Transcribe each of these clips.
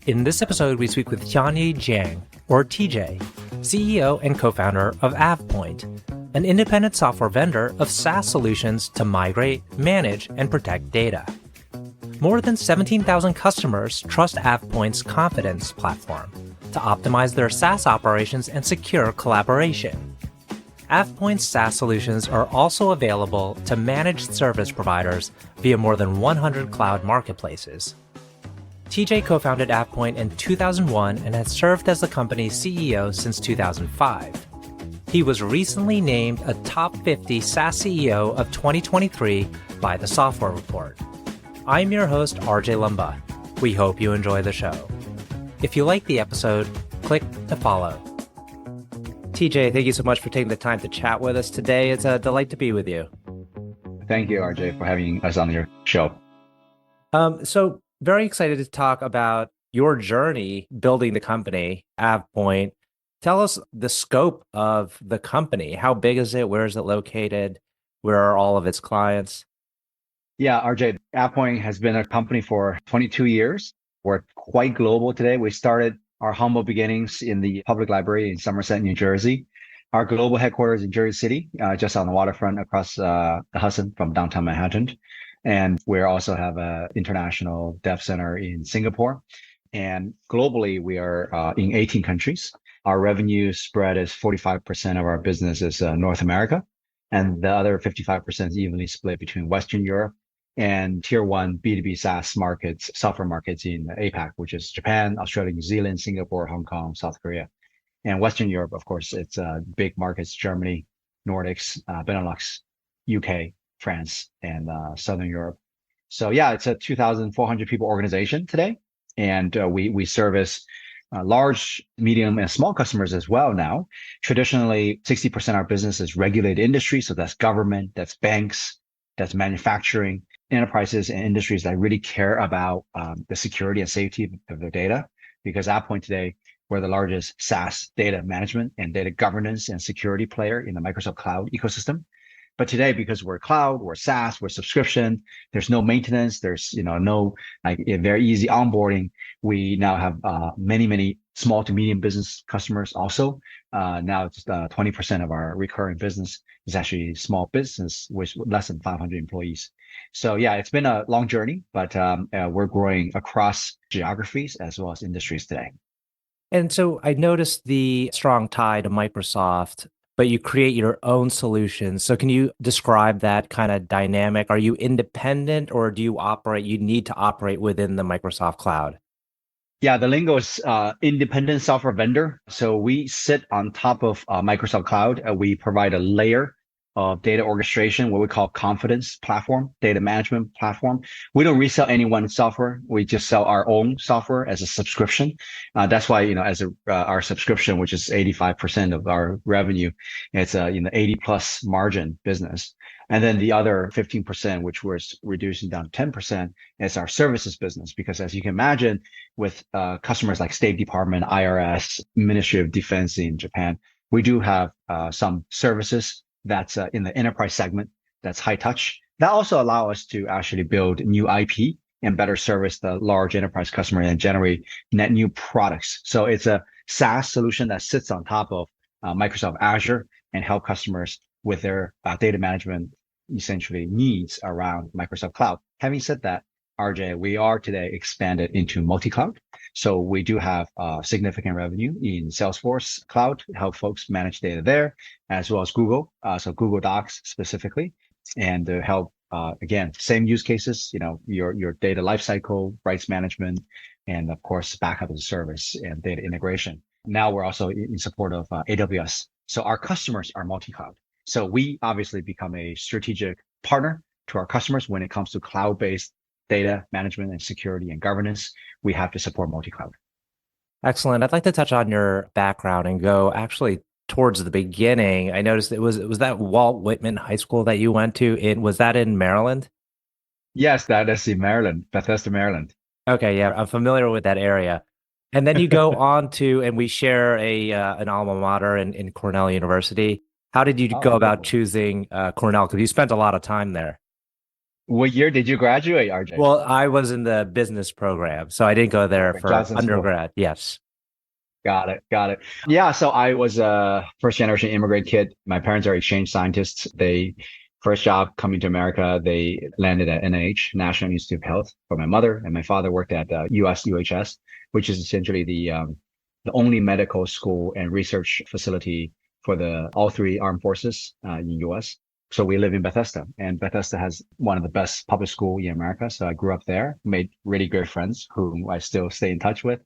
In this episode, we speak with Tianyi Jiang, or TJ, CEO and co-founder of AvePoint, an independent software vendor of SaaS solutions to migrate, manage, and protect data. More than 17,000 customers trust AvePoint's Confidence platform to optimize their SaaS operations and secure collaboration. AvePoint's SaaS solutions are also available to managed service providers via more than 100 cloud marketplaces. TJ co-founded AvePoint in 2001 and has served as the company's CEO since 2005. He was recently named a top 50 SaaS CEO of 2023 by the Software Report. I'm your host, RJ Lumba. We hope you enjoy the show. If you like the episode, click to follow. TJ, thank you so much for taking the time to chat with us today. It's a delight to be with you. Thank you, RJ, for having us on your show. So very excited to talk about your journey building the company, AvePoint. Tell us the scope of the company. How big is it? Where is it located? Where are all of its clients? Yeah, RJ, AvePoint has been a company for 22 years. We're quite global today. We started our humble beginnings in the public library in Somerset, New Jersey. Our global headquarters in Jersey City, just on the waterfront across the Hudson from downtown Manhattan. And we also have an international dev center in Singapore. And globally, we are in 18 countries. Our revenue spread is 45% of our business is North America. And the other 55% is evenly split between Western Europe and tier one B2B SaaS markets, software markets in APAC, which is Japan, Australia, New Zealand, Singapore, Hong Kong, South Korea. And Western Europe, of course, it's big markets, Germany, Nordics, Benelux, UK, France, and Southern Europe. So yeah, it's a 2,400 people organization today. And we service large, medium, and small customers as well now. Traditionally, 60% of our business is regulated industry. So that's government, that's banks, that's manufacturing, enterprises and industries that really care about the security and safety of their data. Because at AvePoint today, we're the largest SaaS data management and data governance and security player in the Microsoft Cloud ecosystem. But today, because we're cloud, we're SaaS, we're subscription, there's no maintenance, there's no very easy onboarding. We now have many small to medium business customers also. Now it's 20% of our recurring business is actually small business with less than 500 employees. So yeah, it's been a long journey, but we're growing across geographies as well as industries today. And so I noticed the strong tie to Microsoft, but you create your own solutions. So can you describe that kind of dynamic? Are you independent or do you need to operate within the Microsoft cloud? Yeah, the lingo is independent software vendor. So we sit on top of Microsoft Cloud. We provide a layer of data orchestration, what we call Confidence platform, data management platform. We don't resell anyone's software. We just sell our own software as a subscription. That's why, our subscription, which is 85% of our revenue, it's a 80 plus margin business. And then the other 15%, which we're reducing down to 10%, is our services business. Because as you can imagine, with customers like State Department, IRS, Ministry of Defense in Japan, we do have some services that's in the enterprise segment, that's high touch. That also allow us to actually build new IP and better service the large enterprise customer and generate net new products. So it's a SaaS solution that sits on top of Microsoft Azure and help customers with their data management essentially needs around Microsoft Cloud. Having said that, RJ, we are today expanded into multi-cloud. So we do have significant revenue in Salesforce Cloud, help folks manage data there, as well as Google, so Google Docs specifically, and to help, again, same use cases, your data lifecycle, rights management, and of course, backup as a service and data integration. Now we're also in support of AWS. So our customers are multi-cloud. So we obviously become a strategic partner to our customers when it comes to cloud-based data management and security and governance. We have to support multi-cloud. Excellent. I'd like to touch on your background and go actually towards the beginning. I noticed it was that Walt Whitman High School that you went to. Was that in Maryland? Yes, that is in Maryland, Bethesda, Maryland. Okay, yeah, I'm familiar with that area. And then you go on to, and we share an alma mater in Cornell University. How did you go about choosing Cornell? Because you spent a lot of time there. What year did you graduate, RJ? Well, I was in the business program, so I didn't go there Okay, for Johnson School. undergrad. Yes. Got it. Got it. Yeah. So I was a first generation immigrant kid. My parents are exchange scientists. They first job coming to America, they landed at NIH, National Institute of Health, for my mother, and my father worked at US UHS, which is essentially the only medical school and research facility for the all three armed forces in US. So we live in Bethesda, and Bethesda has one of the best public school in America. So I grew up there, made really great friends whom I still stay in touch with.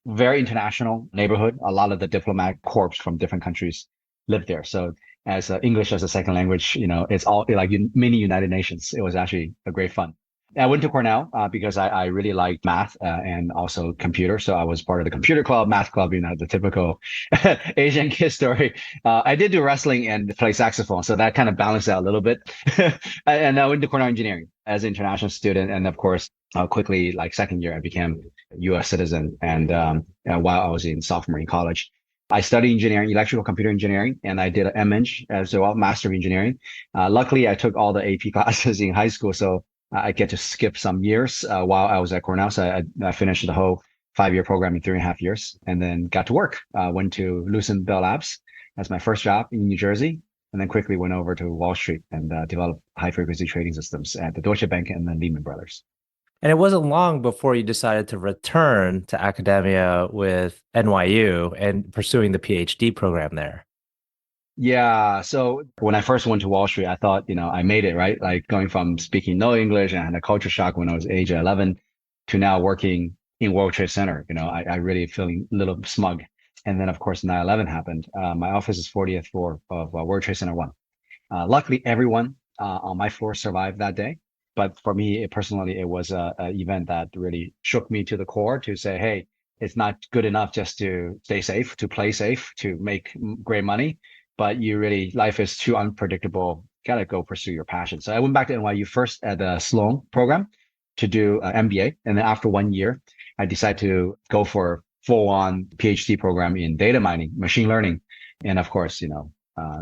Very international neighborhood. A lot of the diplomatic corps from different countries live there. So as English as a second language, it's all like mini United Nations. It was actually a great fun. I went to Cornell because I really liked math and also computer. So I was part of the computer club, math club, the typical Asian kid story. I did do wrestling and play saxophone. So that kind of balanced out a little bit. And I went to Cornell Engineering as an international student. And of course, quickly, like second year, I became a US citizen. And while I was in sophomore in college, I studied engineering, electrical computer engineering, and I did an MEng as well, Master of Engineering. Luckily, I took all the AP classes in high school, so I get to skip some years while I was at Cornell. So I finished the whole 5-year program in 3.5 years, and then got to work. Went to Lucent Bell Labs as my first job in New Jersey, and then quickly went over to Wall Street and developed high frequency trading systems at the Deutsche Bank and then Lehman Brothers. And it wasn't long before you decided to return to academia with NYU and pursuing the PhD program there. Yeah. So when I first went to Wall Street, I thought, I made it, right? Like going from speaking no English and I had a culture shock when I was age 11 to now working in World Trade Center. I really feeling a little smug. And then, of course, 9/11 happened. My office is 40th floor of World Trade Center 1. Luckily, everyone on my floor survived that day. But for me, personally, it was an event that really shook me to the core to say, hey, it's not good enough just to stay safe, to play safe, to make great money. But life is too unpredictable. Got to go pursue your passion. So I went back to NYU first at the Sloan program to do an MBA. And then after 1 year, I decided to go for full on PhD program in data mining, machine learning. And of course,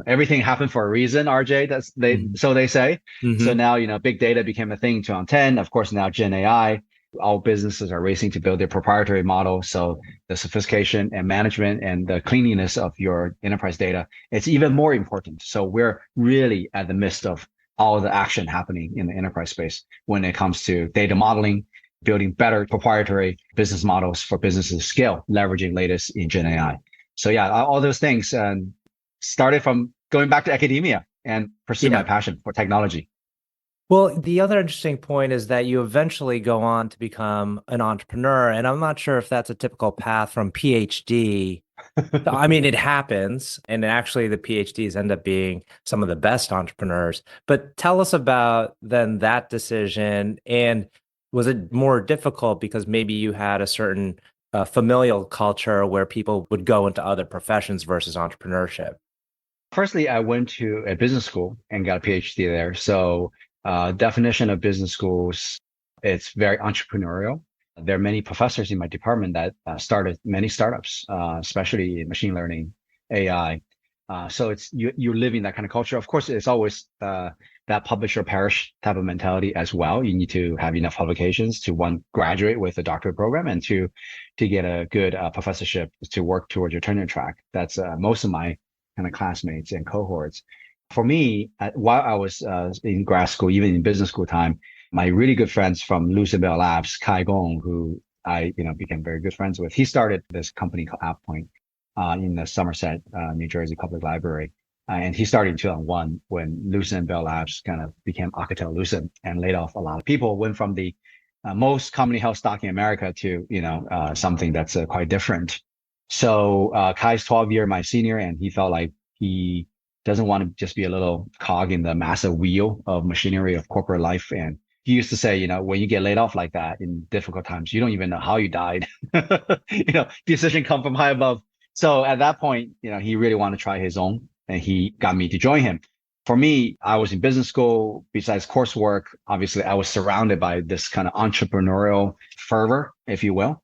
everything happened for a reason, RJ. So they say. Mm-hmm. So now, big data became a thing in 2010. Of course, now Gen AI, all businesses are racing to build their proprietary model. So the sophistication and management and the cleanliness of your enterprise data, it's even more important. So we're really at the midst of all the action happening in the enterprise space when it comes to data modeling, building better proprietary business models for businesses to scale, leveraging latest in Gen AI. So yeah, all those things started from going back to academia and pursue my passion for technology. Well, the other interesting point is that you eventually go on to become an entrepreneur. And I'm not sure if that's a typical path from PhD. I mean, it happens. And actually, the PhDs end up being some of the best entrepreneurs. But tell us about then that decision. And was it more difficult because maybe you had a certain familial culture where people would go into other professions versus entrepreneurship? Firstly, I went to a business school and got a PhD there. So definition of business schools, it's very entrepreneurial. There are many professors in my department that started many startups, especially in machine learning, AI. So it's you're living that kind of culture. Of course, it's always that publish or perish type of mentality as well. You need to have enough publications to one graduate with a doctorate program and to get a good professorship to work towards your tenure track. That's most of my kind of classmates and cohorts. For me, while I was in grad school, even in business school time, my really good friends from Lucent Bell Labs, Kai Gong, who I became very good friends with, he started this company called AvePoint in the Somerset, New Jersey Public Library. And he started in 2001 when Lucent Bell Labs kind of became Alcatel Lucent and laid off a lot of people, went from the most commonly held stock in America to, something that's quite different. So Kai's 12-year my senior, and he felt like he doesn't want to just be a little cog in the massive wheel of machinery of corporate life. And he used to say, when you get laid off like that in difficult times, you don't even know how you died. Decision come from high above. So at that point, he really wanted to try his own, and he got me to join him. For me, I was in business school. Besides coursework, obviously, I was surrounded by this kind of entrepreneurial fervor, if you will.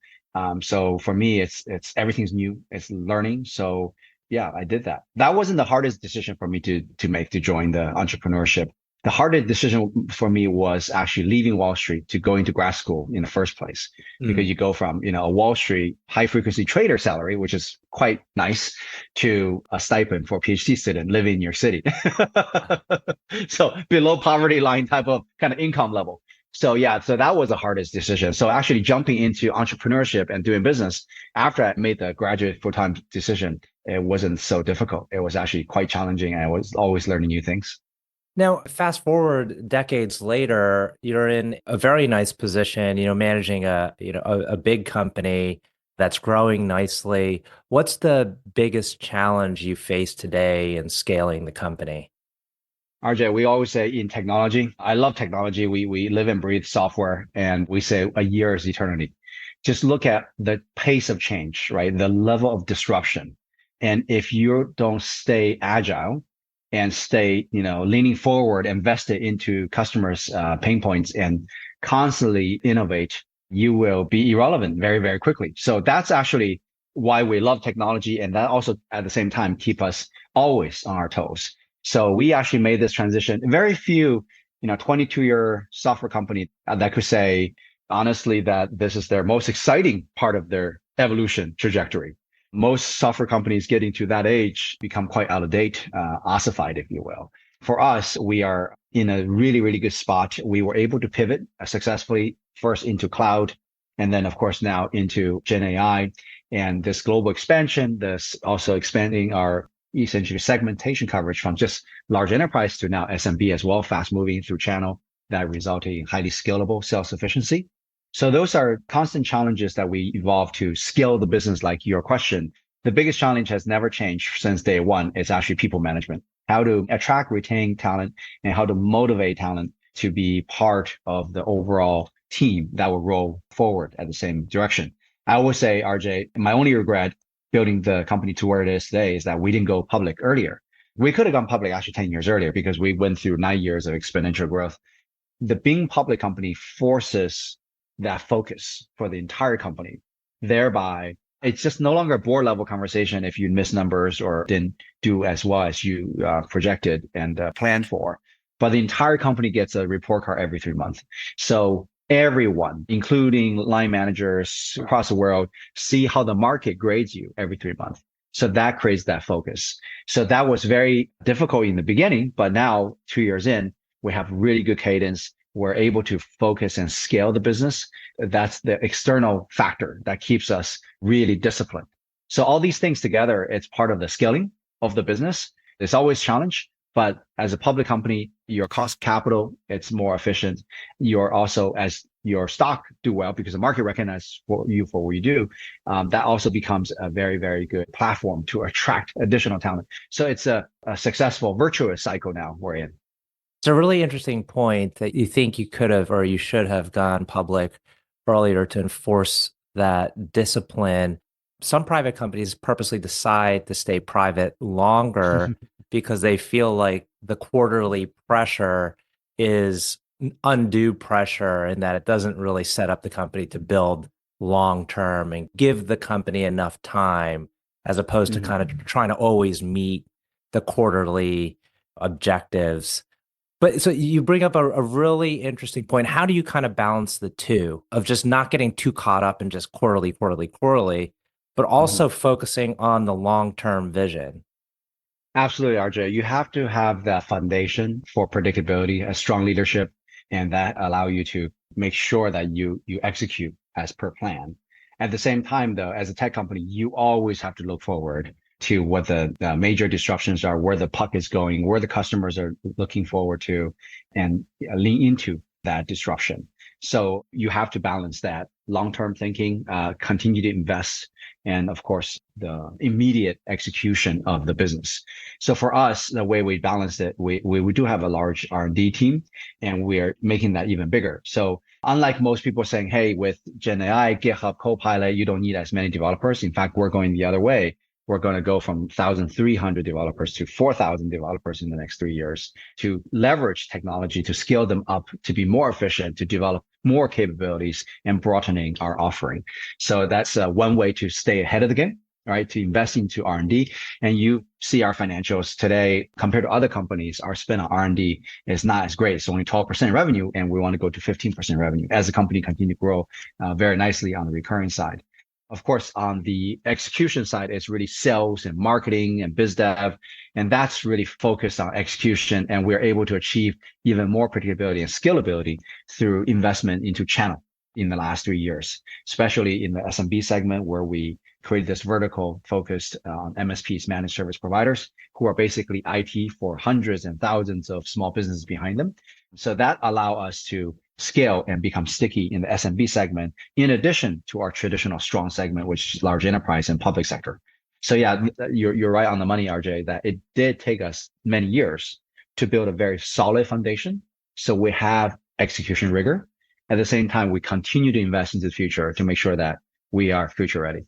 So for me, it's everything's new. It's learning. So yeah, I did that. That wasn't the hardest decision for me to make, to join the entrepreneurship The hardest decision for me was actually leaving Wall Street to go into grad school in the first place, because you go from, a Wall Street high frequency trader salary, which is quite nice, to a stipend for a PhD student living in New York City. So below poverty line type of kind of income level. So yeah, so that was the hardest decision. So actually jumping into entrepreneurship and doing business after I made the graduate full-time decision, it wasn't so difficult. It was actually quite challenging, and I was always learning new things. Now, fast forward decades later, you're in a very nice position, managing a big company that's growing nicely. What's the biggest challenge you face today in scaling the company? RJ, we always say in technology, I love technology. We live and breathe software, and we say a year is eternity. Just look at the pace of change, right? The level of disruption. And if you don't stay agile and stay, leaning forward, invested into customers' pain points and constantly innovate, you will be irrelevant very, very quickly. So that's actually why we love technology. And that also at the same time keep us always on our toes. So we actually made this transition. Very few, 22-year software company that could say honestly that this is their most exciting part of their evolution trajectory. Most software companies getting to that age become quite out of date, ossified, if you will. For us, we are in a really, really good spot. We were able to pivot successfully first into cloud, and then of course now into Gen AI, and this global expansion, this also expanding our essentially segmentation coverage from just large enterprise to now SMB as well, fast moving through channel that resulting in highly scalable self-sufficiency. So those are constant challenges that we evolve to scale the business. Like your question, the biggest challenge has never changed since day one. It's actually people management, how to attract, retain talent, and how to motivate talent to be part of the overall team that will roll forward at the same direction. I always say, RJ, my only regret building the company to where it is today is that we didn't go public earlier. We could have gone public actually 10 years earlier because we went through 9 years of exponential growth. The being public company forces that focus for the entire company. Thereby, it's just no longer a board level conversation if you miss numbers or didn't do as well as you projected and planned for. But the entire company gets a report card every 3 months. So everyone, including line managers across the world, see how the market grades you every 3 months. So that creates that focus. So that was very difficult in the beginning, but now 2 years in, we have really good cadence. We're able to focus and scale the business. That's the external factor that keeps us really disciplined. So all these things together, it's part of the scaling of the business. It's always challenge, but as a public company, your cost capital, it's more efficient. You're also, as your stock do well because the market recognizes you for what you do, that also becomes a very, very good platform to attract additional talent. So it's a successful virtuous cycle now we're in. It's a really interesting point that you think you could have or you should have gone public earlier to enforce that discipline. Some private companies purposely decide to stay private longer because they feel like the quarterly pressure is undue pressure and that it doesn't really set up the company to build long term and give the company enough time as opposed to kind of trying to always meet the quarterly objectives. But so you bring up a really interesting point. How do you kind of balance the two of just not getting too caught up in just quarterly, but also focusing on the long-term vision? Absolutely, RJ. You have to have that foundation for predictability, a strong leadership, and that allow you to make sure that you execute as per plan. At the same time, though, as a tech company, you always have to look forward to what the major disruptions are, where the puck is going, where the customers are looking forward to, and lean into that disruption. So you have to balance that long-term thinking, continue to invest, and of course, the immediate execution of the business. So for us, the way we balance it, we do have a large R&D team, and we are making that even bigger. So unlike most people saying, hey, with Gen AI, GitHub Copilot, you don't need as many developers. In fact, we're going the other way. We're going to go from 1,300 developers to 4,000 developers in the next 3 years to leverage technology to scale them up to be more efficient, to develop more capabilities and broadening our offering. So that's one way to stay ahead of the game. right, to invest into R&D. And you see our financials today compared to other companies, our spend on R&D is not as great. It's only 12% revenue, and we want to go to 15% revenue as the company continue to grow very nicely on the recurring side. Of course, on the execution side, it's really sales and marketing and biz dev. And that's really focused on execution. And we're able to achieve even more predictability and scalability through investment into channel in the last 3 years, especially in the SMB segment where we created this vertical focused on MSPs, managed service providers, who are basically IT for hundreds and thousands of small businesses behind them. So that allow us to scale and become sticky in the SMB segment, in addition to our traditional strong segment, which is large enterprise and public sector. So yeah, you're right on the money, RJ, that it did take us many years to build a very solid foundation. So we have execution rigor. At the same time, we continue to invest into the future to make sure that we are future ready.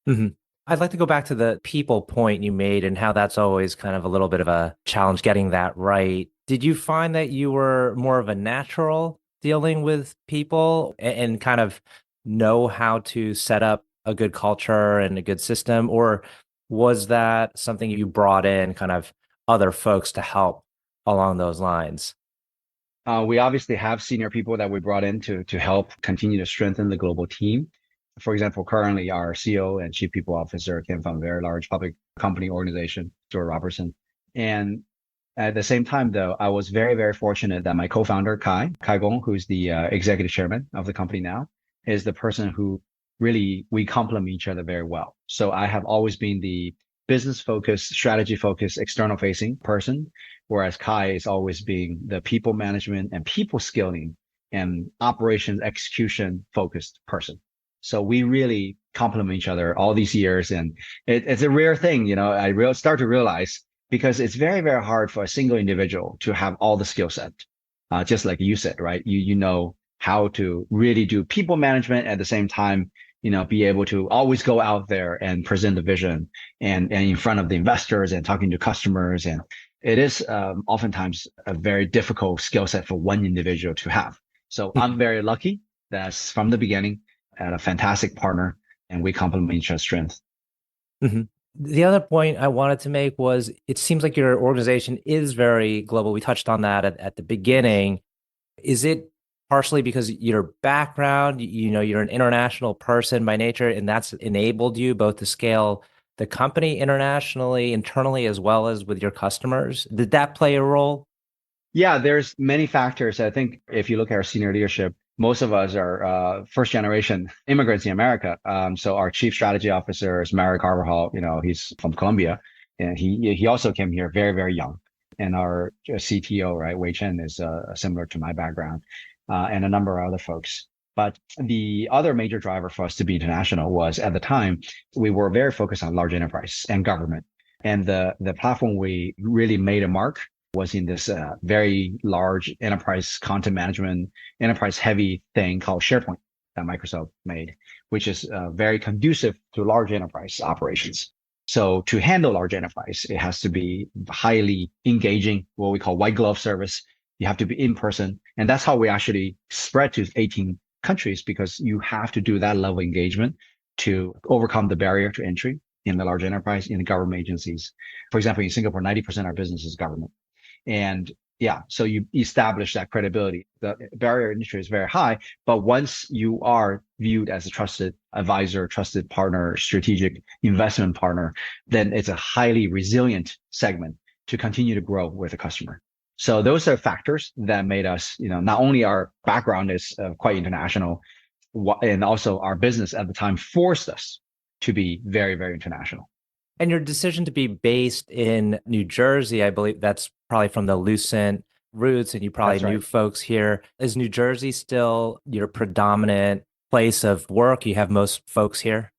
Mm-hmm. I'd like to go back to the people point you made and how that's always kind of a little bit of a challenge getting that right. Did you find that you were more of a natural dealing with people and kind of know how to set up a good culture and a good system? Or was that something you brought in kind of other folks to help along those lines? We obviously have senior people that we brought in to help continue to strengthen the global team. For example, currently our CEO and Chief People Officer came from a very large public company organization, Stuart Robertson. And at the same time, though, I was very, very fortunate that my co-founder, Kai Gong, who's the executive chairman of the company now, is the person who really, we complement each other very well. So I have always been the business focused, strategy focused, external facing person, whereas Kai is always being the people management and people skilling and operations execution focused person. So we really complement each other all these years. And it's a rare thing, I start to realize, because it's very, very hard for a single individual to have all the skill set. Just like you said, right? You know how to really do people management at the same time, be able to always go out there and present the vision and in front of the investors and talking to customers. And it is oftentimes a very difficult skill set for one individual to have. So I'm very lucky that from the beginning, I had a fantastic partner and we complement each other's strength. Mm-hmm. The other point I wanted to make was it seems like your organization is very global. We touched on that at the beginning. Is it partially because your background, you're an international person by nature, and that's enabled you both to scale the company internationally, internally, as well as with your customers? Did that play a role? Yeah, there's many factors. I think if you look at our senior leadership, most of us are first generation immigrants in America. So our chief strategy officer is Marek Carvajal. He's from Colombia, and he also came here very, very young. And our CTO, right, Wei Chen, is similar to my background, and a number of other folks. But the other major driver for us to be international was, at the time, we were very focused on large enterprise and government. And the platform we really made a mark was in this very large enterprise content management, enterprise heavy thing called SharePoint that Microsoft made, which is very conducive to large enterprise operations. So to handle large enterprise, it has to be highly engaging, what we call white glove service. You have to be in person. And that's how we actually spread to 18 countries, because you have to do that level of engagement to overcome the barrier to entry in the large enterprise, in the government agencies. For example, in Singapore, 90% of our business is government. And yeah, so you establish that credibility. The barrier to entry is very high, but once you are viewed as a trusted advisor, trusted partner, strategic investment partner, then it's a highly resilient segment to continue to grow with a customer. So those are factors that made us, not only our background is quite international, and also our business at the time forced us to be very, very international. And your decision to be based in New Jersey, I believe that's probably from the Lucent roots, and you probably knew folks here. Is New Jersey still your predominant place of work? You have most folks here?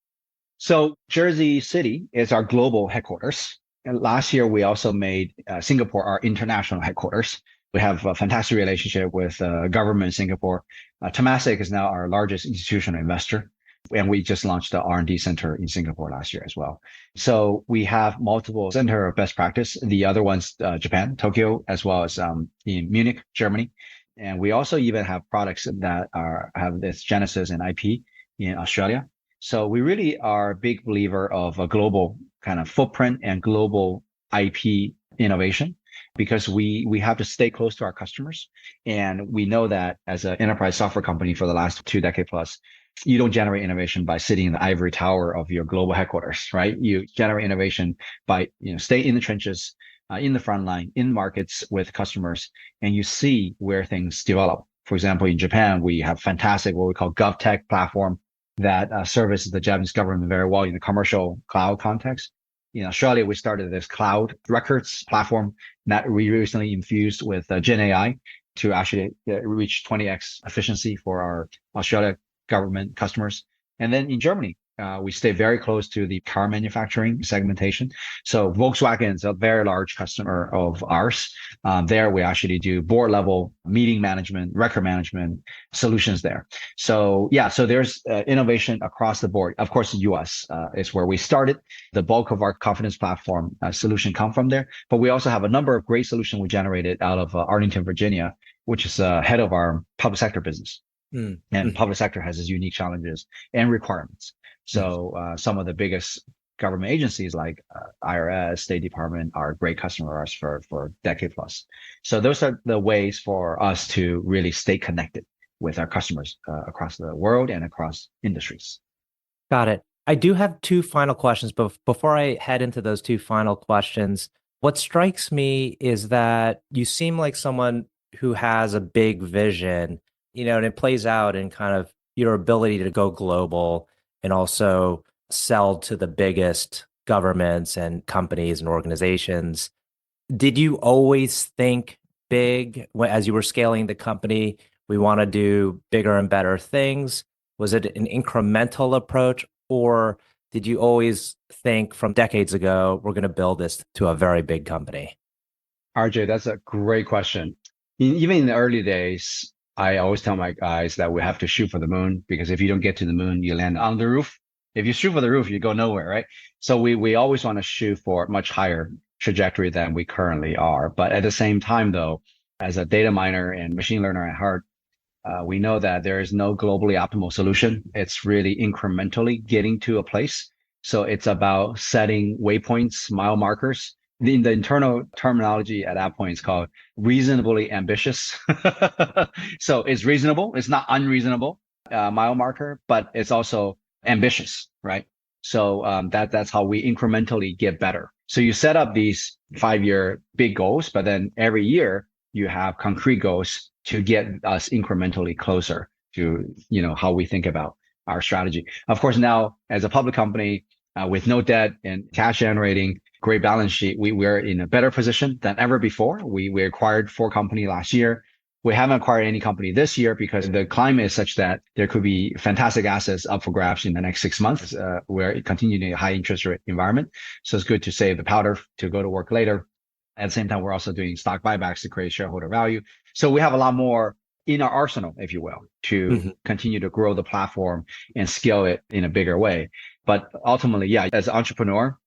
So Jersey City is our global headquarters. And last year, we also made Singapore our international headquarters. We have a fantastic relationship with government in Singapore. Temasek is now our largest institutional investor. And we just launched the R&D center in Singapore last year as well. So we have multiple center of best practice. The other ones, Japan, Tokyo, as well as in Munich, Germany. And we also even have products that have this genesis and IP in Australia. So we really are a big believer of a global kind of footprint and global IP innovation because we have to stay close to our customers. And we know that as an enterprise software company for the last 2 decades plus, you don't generate innovation by sitting in the ivory tower of your global headquarters, right? You generate innovation by, stay in the trenches, in the front line, in markets with customers, and you see where things develop. For example, in Japan, we have fantastic, what we call GovTech platform that services the Japanese government very well in the commercial cloud context. In Australia, we started this cloud records platform that we recently infused with Gen AI to actually reach 20x efficiency for our Australia government customers. And then in Germany, we stay very close to the car manufacturing segmentation. So Volkswagen is a very large customer of ours. There we actually do board level meeting management, record management solutions there. So yeah, so there's innovation across the board. Of course, the US is where we started. The bulk of our confidence platform solution come from there. But we also have a number of great solutions we generated out of Arlington, Virginia, which is head of our public sector business. And public sector has its unique challenges and requirements. So some of the biggest government agencies like IRS, State Department are great customers for decade plus. So those are the ways for us to really stay connected with our customers across the world and across industries. Got it. I do have two final questions, but before I head into those two final questions, what strikes me is that you seem like someone who has a big vision, and it plays out in kind of your ability to go global and also sell to the biggest governments and companies and organizations. Did you always think big as you were scaling the company? We want to do bigger and better things. Was it an incremental approach, or did you always think from decades ago, we're going to build this to a very big company? RJ, that's a great question. Even in the early days, I always tell my guys that we have to shoot for the moon, because if you don't get to the moon, you land on the roof. If you shoot for the roof, you go nowhere, right? So we always want to shoot for a much higher trajectory than we currently are. But at the same time, though, as a data miner and machine learner at heart, we know that there is no globally optimal solution. It's really incrementally getting to a place. So it's about setting waypoints, mile markers. In the internal terminology at AvePoint is called reasonably ambitious. So it's reasonable. It's not unreasonable mile marker, but it's also ambitious, right? So that's how we incrementally get better. So you set up these 5-year big goals, but then every year you have concrete goals to get us incrementally closer to how we think about our strategy. Of course, now as a public company with no debt and cash generating, great balance sheet, we're in a better position than ever before. We acquired 4 companies last year. We haven't acquired any company this year because the climate is such that there could be fantastic assets up for grabs in the next 6 months. We're continuing in a high interest rate environment. So it's good to save the powder to go to work later. At the same time, we're also doing stock buybacks to create shareholder value. So we have a lot more in our arsenal, if you will, to continue to grow the platform and scale it in a bigger way. But ultimately, yeah, as an entrepreneur,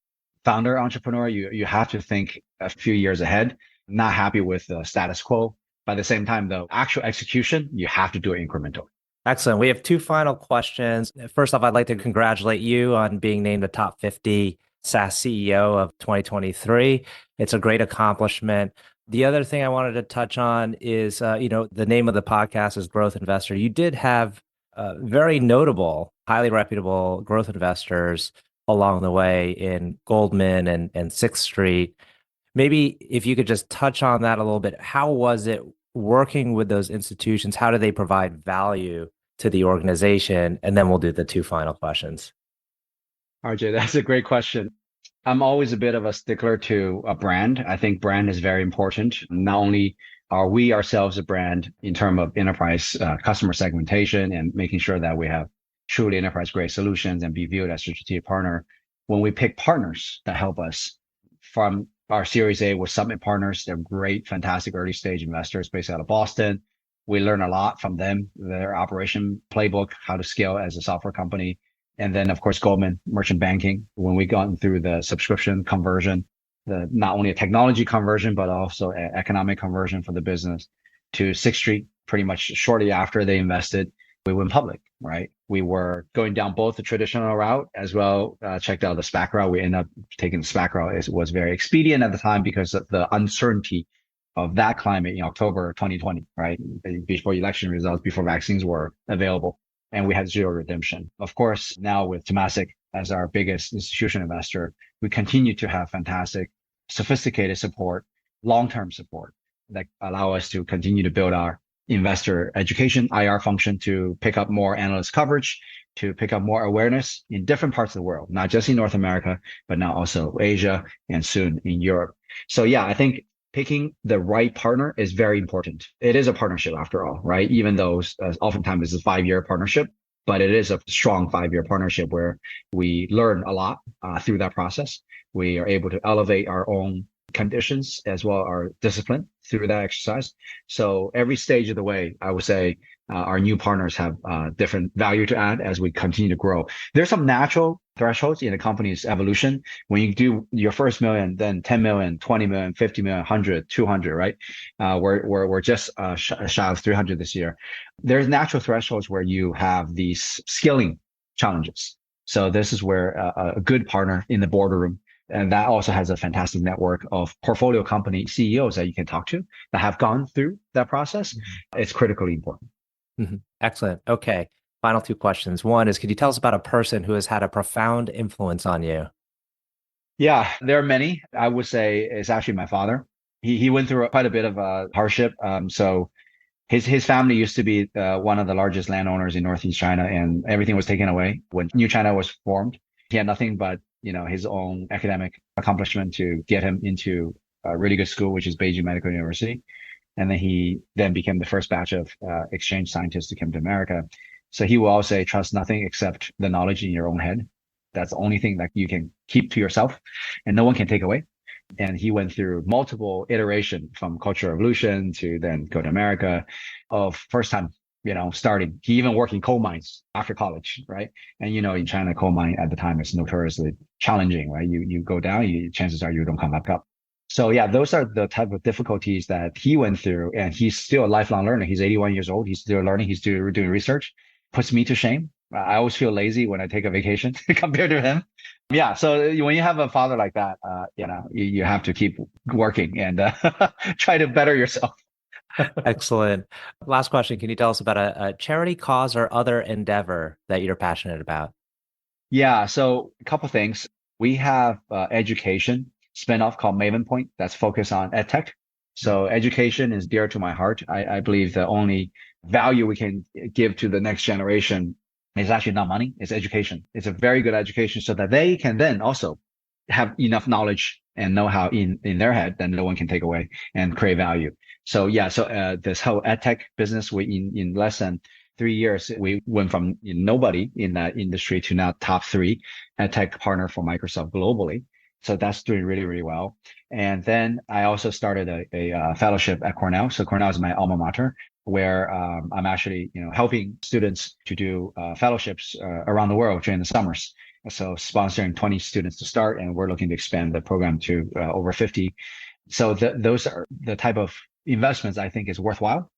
founder entrepreneur, you have to think a few years ahead, not happy with the status quo. By the same time, though, actual execution, you have to do it incrementally. Excellent. We have 2 final questions. First off, I'd like to congratulate you on being named the top 50 SaaS CEO of 2023. It's a great accomplishment. The other thing I wanted to touch on is, the name of the podcast is Growth Investor. You did have very notable, highly reputable growth investors along the way in Goldman and Sixth Street. Maybe if you could just touch on that a little bit. How was it working with those institutions? How do they provide value to the organization? And then we'll do the 2 final questions. RJ, that's a great question. I'm always a bit of a stickler to a brand. I think brand is very important. Not only are we ourselves a brand in terms of enterprise customer segmentation and making sure that we have truly enterprise grade solutions and be viewed as a strategic partner. When we pick partners that help us, from our Series A with Summit Partners, they're great, fantastic early stage investors based out of Boston. We learn a lot from them, their operation playbook, how to scale as a software company. And then, of course, Goldman merchant banking, when we gone through the subscription conversion, not only a technology conversion, but also an economic conversion for the business, to Sixth Street, pretty much shortly after they invested, we went public, right? we were going down both the traditional route as well, checked out the SPAC route. We ended up taking the SPAC route. It was very expedient at the time because of the uncertainty of that climate in October 2020, right? Before election results, before vaccines were available, and we had zero redemption. Of course, now with Temasek as our biggest institutional investor, we continue to have fantastic, sophisticated support, long-term support that allow us to continue to build our investor education, IR function, to pick up more analyst coverage, to pick up more awareness in different parts of the world, not just in North America, but now also Asia and soon in Europe. So yeah, I think picking the right partner is very important. It is a partnership after all, right? Even though oftentimes it's a 5-year partnership, but it is a strong 5-year partnership where we learn a lot through that process. We are able to elevate our own conditions as well our discipline through that exercise. So every stage of the way, I would say our new partners have different value to add as we continue to grow. There's some natural thresholds in the company's evolution. When you do your first million, then 10 million, 20 million, 50 million, 100, 200, right? We're just shy of 300 this year. There's natural thresholds where you have these scaling challenges. So this is where a good partner in the boardroom, and that also has a fantastic network of portfolio company CEOs that you can talk to that have gone through that process. Mm-hmm. It's critically important. Mm-hmm. Excellent. Okay. Final 2 questions. One is, could you tell us about a person who has had a profound influence on you? Yeah, there are many. I would say it's actually my father. He went through quite a bit of hardship. So his family used to be one of the largest landowners in Northeast China, and everything was taken away when New China was formed. He had nothing but his own academic accomplishment to get him into a really good school, which is Beijing Medical University. And then he became the first batch of exchange scientists to come to America. So he will always say, trust nothing except the knowledge in your own head. That's the only thing that you can keep to yourself and no one can take away. And he went through multiple iterations from Cultural Revolution to then go to America of first time starting. He even worked in coal mines after college, right? And in China, coal mine at the time is notoriously challenging, right? You go down, chances are you don't come back up. So yeah, those are the type of difficulties that he went through, and he's still a lifelong learner. He's 81 years old. He's still learning. He's still doing research. Puts me to shame. I always feel lazy when I take a vacation compared to him. Yeah. So when you have a father like that, you have to keep working and try to better yourself. Excellent. Last question. Can you tell us about a charity cause or other endeavor that you're passionate about? Yeah. So a couple of things. We have education spinoff called MaivenPoint that's focused on edtech. So education is dear to my heart. I believe the only value we can give to the next generation is actually not money, it's education. It's a very good education so that they can then also have enough knowledge and know-how in their head that no one can take away and create value. So yeah, this whole edtech business, in less than 3 years, we went from nobody in that industry to now top 3 edtech partner for Microsoft globally. So that's doing really, really well. And then I also started a fellowship at Cornell. So Cornell is my alma mater, where I'm actually helping students to do fellowships around the world during the summers. So sponsoring 20 students to start, and we're looking to expand the program to over 50. So those are the type of investments I think is worthwhile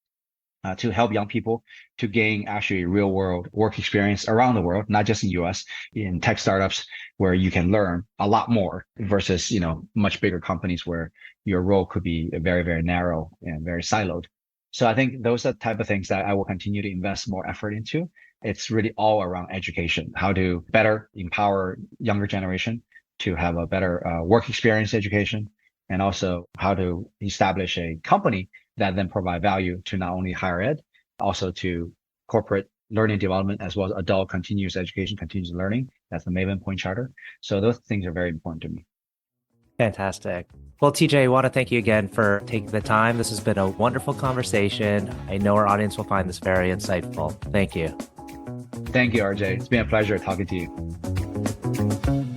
to help young people to gain actually real world work experience around the world, not just in the US, in tech startups where you can learn a lot more versus, much bigger companies where your role could be very, very narrow and very siloed. So I think those are the type of things that I will continue to invest more effort into. It's really all around education, how to better empower younger generation to have a better work experience education, and also how to establish a company that then provide value to not only higher ed, also to corporate learning development, as well as adult continuous education, continuous learning. That's the MaivenPoint charter. So those things are very important to me. Fantastic. Well, TJ, I want to thank you again for taking the time. This has been a wonderful conversation. I know our audience will find this very insightful. Thank you. Thank you, RJ. It's been a pleasure talking to you.